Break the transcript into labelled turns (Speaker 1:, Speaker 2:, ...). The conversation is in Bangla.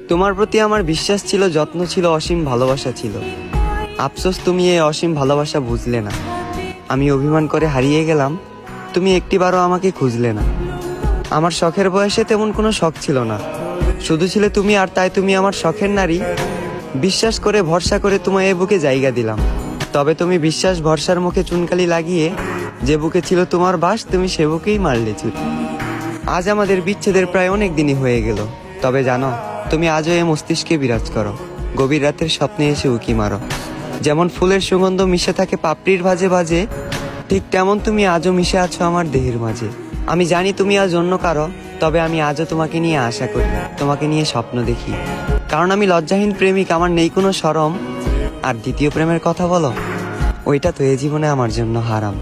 Speaker 1: তোমার প্রতি আমার বিশ্বাস ছিল, যত্ন ছিল, অসীম ভালোবাসা ছিল। আফসোস তুমি এই অসীম ভালোবাসা বুঝলে না। আমি অভিমান করে হারিয়ে গেলাম, তুমি একটিবারও আমাকে খুঁজলে না। আমার শখের বয়সে তেমন কোনো শখ ছিল না, শুধু ছিলে তুমি, আর তাই তুমি আমার শখের নারী। বিশ্বাস করে ভরসা করে তোমায় এ বুকে জায়গা দিলাম, তবে তুমি বিশ্বাস ভরসার মুখে চুনকালি লাগিয়ে যে বুকে ছিল তোমার বাস, তুমি সে বুকেই মারলে ছুরি। আজ আমাদের বিচ্ছেদের প্রায় অনেক দিনই হয়ে গেল, তবে জানো তুমি আজও এ মস্তিষ্কে বিরাজ করো, গভীর রাতের স্বপ্নে এসে উকি মারো। যেমন ফুলের সুগন্ধ মিশে থাকে পাপড়ির ভাজে ভাজে, ঠিক তেমন তুমি আজও মিশে আছো আমার দেহের মাঝে। আমি জানি তুমি আজ অন্য কারো, তবে আমি আজও তোমাকে নিয়ে আশা করি, তোমাকে নিয়ে স্বপ্ন দেখি। কারণ আমি লজ্জাহীন প্রেমিক, আমার নেই কোনো শরম। আর দ্বিতীয় প্রেমের কথা বলো, ওইটা তো এ জীবনে আমার জন্য হারাম।